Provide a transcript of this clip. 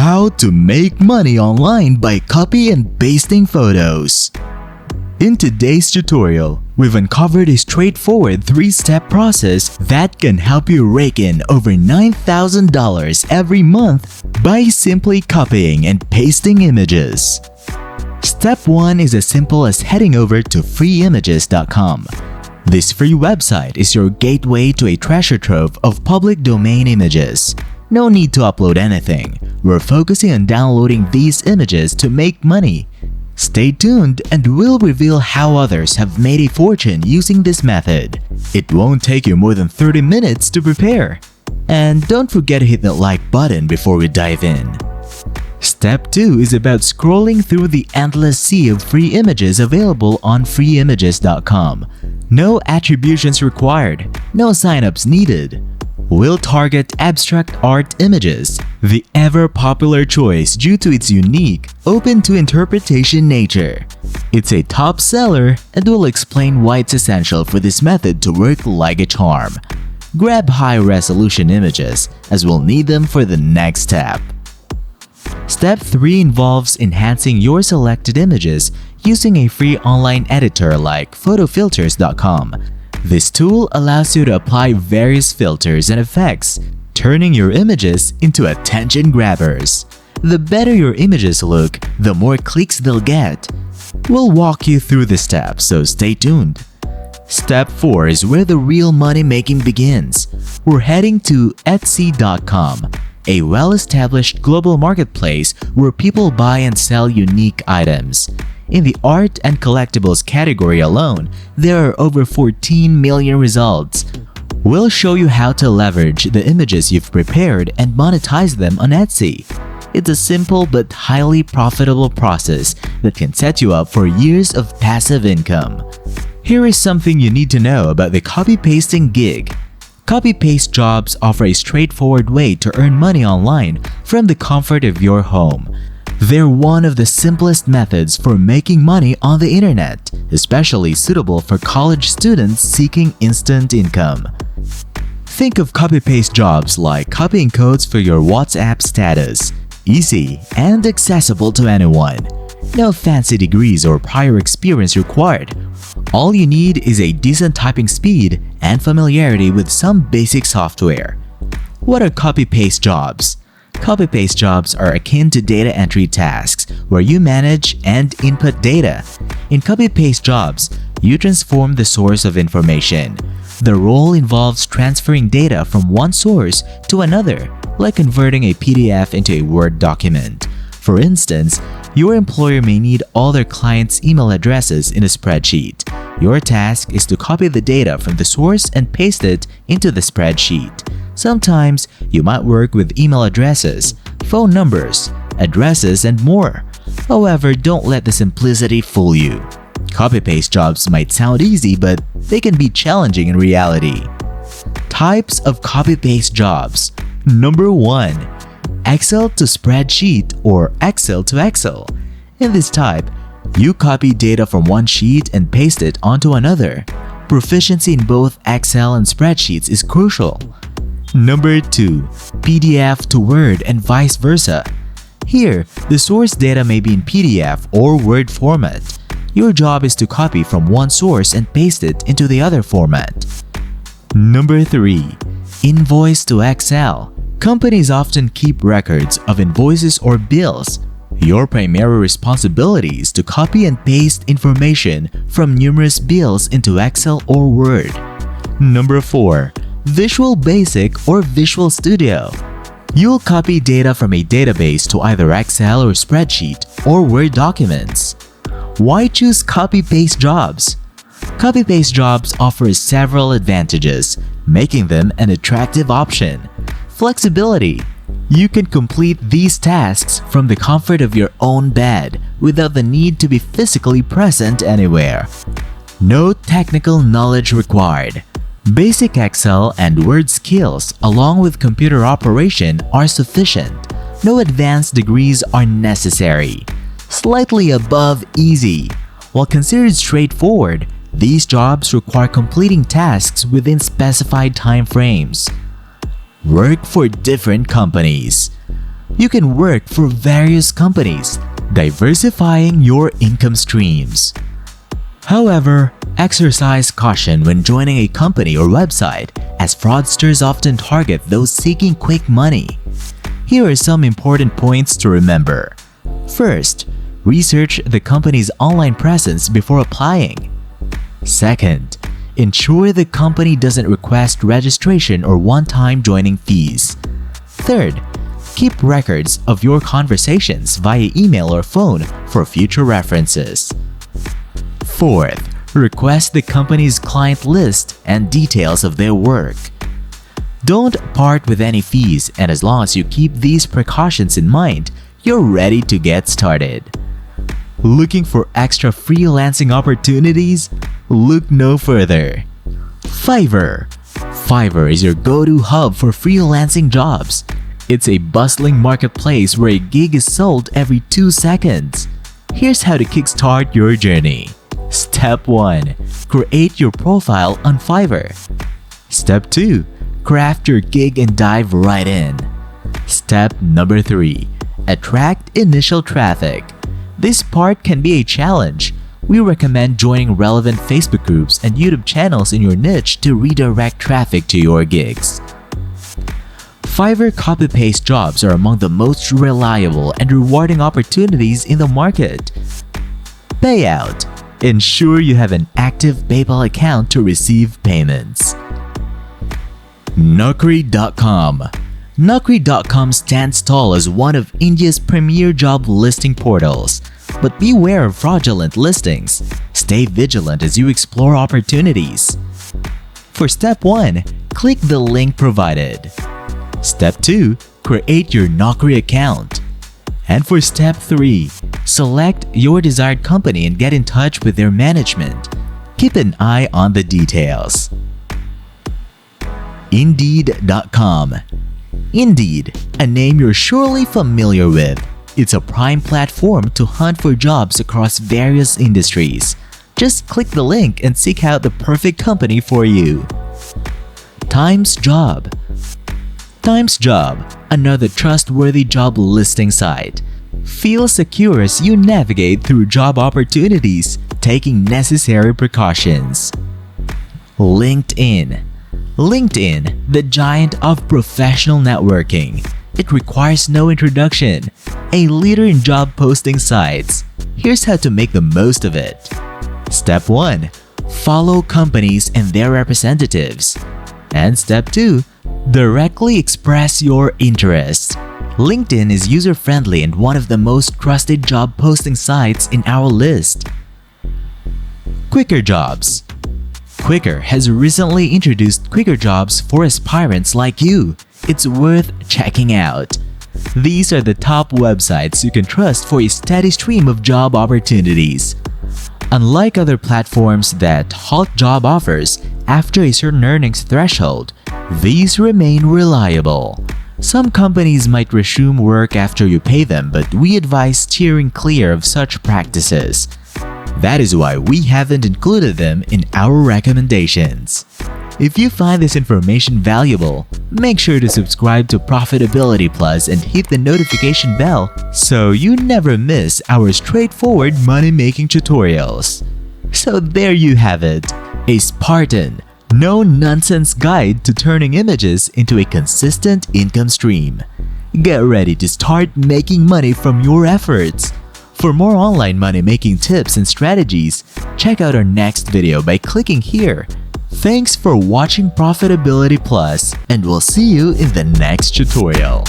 How to make money online by copy and pasting photos. In today's tutorial, we've uncovered a straightforward 3-step process that can help you rake in over $9,000 every month by simply copying and pasting images. Step 1 is as simple as heading over to freeimages.com. This free website is your gateway to a treasure trove of public domain images. No need to upload anything. We're focusing on downloading these images to make money. Stay tuned and we'll reveal how others have made a fortune using this method. It won't take you more than 30 minutes to prepare. And don't forget to hit that like button before we dive in. Step 2 is about scrolling through the endless sea of free images available on freeimages.com. No attributions required, no signups needed. We'll target abstract art images, the ever-popular choice due to its unique, open-to-interpretation nature. It's a top seller and we'll explain why it's essential for this method to work like a charm. Grab high-resolution images as we'll need them for the next step. Step 3 involves enhancing your selected images using a free online editor like photofilters.com. This tool allows you to apply various filters and effects, turning your images into attention grabbers. The better your images look, the more clicks they'll get. We'll walk you through the steps, so stay tuned. Step 4 is where the real money making begins. We're heading to Etsy.com, a well-established global marketplace where people buy and sell unique items. In the art and collectibles category alone, there are over 14 million results. We'll show you how to leverage the images you've prepared and monetize them on Etsy. It's a simple but highly profitable process that can set you up for years of passive income. Here is something you need to know about the copy-pasting gig. Copy-paste jobs offer a straightforward way to earn money online from the comfort of your home. They're one of the simplest methods for making money on the internet, especially suitable for college students seeking instant income. Think of copy-paste jobs like copying codes for your WhatsApp status. Easy and accessible to anyone. No fancy degrees or prior experience required. All you need is a decent typing speed and familiarity with some basic software. What are copy-paste jobs? Copy-paste jobs are akin to data entry tasks where you manage and input data. In copy-paste jobs, you transform the source of information. The role involves transferring data from one source to another, like converting a PDF into a Word document. For instance, your employer may need all their clients' email addresses in a spreadsheet. Your task is to copy the data from the source and paste it into the spreadsheet. Sometimes, you might work with email addresses, phone numbers, addresses, and more. However, don't let the simplicity fool you. Copy-paste jobs might sound easy, but they can be challenging in reality. Types of copy-paste jobs. Number 1. Excel to spreadsheet or Excel to Excel. In this type, you copy data from one sheet and paste it onto another. Proficiency in both Excel and spreadsheets is crucial. Number 2. PDF to Word and vice versa. Here, the source data may be in PDF or Word format. Your job is to copy from one source and paste it into the other format. Number 3. Invoice to Excel. Companies often keep records of invoices or bills. Your primary responsibility is to copy and paste information from numerous bills into Excel or Word. Number 4. Visual Basic or Visual Studio. You'll copy data from a database to either Excel or spreadsheet or Word documents. Why choose copy-paste jobs? Copy-paste jobs offer several advantages, making them an attractive option. Flexibility. You can complete these tasks from the comfort of your own bed without the need to be physically present anywhere. No technical knowledge required. Basic Excel and Word skills along with computer operation are sufficient. No advanced degrees are necessary. Slightly above easy. While considered straightforward, these jobs require completing tasks within specified time frames. Work for different companies. You can work for various companies, diversifying your income streams. However, exercise caution when joining a company or website, as fraudsters often target those seeking quick money. Here are some important points to remember. First, research the company's online presence before applying. Second, ensure the company doesn't request registration or one-time joining fees. Third, keep records of your conversations via email or phone for future references. Fourth, request the company's client list and details of their work. Don't part with any fees, and as long as you keep these precautions in mind, you're ready to get started. Looking for extra freelancing opportunities? Look no further. Fiverr. Fiverr is your go-to hub for freelancing jobs. It's a bustling marketplace where a gig is sold every 2 seconds. Here's how to kickstart your journey. Step 1. Create your profile on Fiverr. Step 2. Craft your gig and dive right in. Step number 3. Attract initial traffic. This part can be a challenge. We recommend joining relevant Facebook groups and YouTube channels in your niche to redirect traffic to your gigs. Fiverr copy-paste jobs are among the most reliable and rewarding opportunities in the market. Payout. Ensure you have an active PayPal account to receive payments. Naukri.com. Naukri.com stands tall as one of India's premier job listing portals. But beware of fraudulent listings. Stay vigilant as you explore opportunities. For Step 1, click the link provided. Step 2, create your Naukri account. And for Step 3, select your desired company and get in touch with their management. Keep an eye on the details. Indeed.com. Indeed, a name you're surely familiar with. It's a prime platform to hunt for jobs across various industries. Just click the link and seek out the perfect company for you. Times Job. Times Job, another trustworthy job listing site. Feel secure as you navigate through job opportunities, taking necessary precautions. LinkedIn. LinkedIn, the giant of professional networking. It requires no introduction. A leader in job posting sites. Here's how to make the most of it. Step 1. Follow companies and their representatives. And Step 2. Directly express your interests. LinkedIn is user-friendly and one of the most trusted job posting sites in our list. Quicker Jobs. Quikr has recently introduced Quicker Jobs for aspirants like you. It's worth checking out. These are the top websites you can trust for a steady stream of job opportunities. Unlike other platforms that halt job offers after a certain earnings threshold, these remain reliable. Some companies might resume work after you pay them, but we advise steering clear of such practices. That is why we haven't included them in our recommendations. If you find this information valuable, make sure to subscribe to Profitability Plus and hit the notification bell so you never miss our straightforward money-making tutorials. So there you have it, a Spartan, no-nonsense guide to turning images into a consistent income stream. Get ready to start making money from your efforts. For more online money-making tips and strategies, check out our next video by clicking here. Thanks for watching Profitability Plus, and we'll see you in the next tutorial.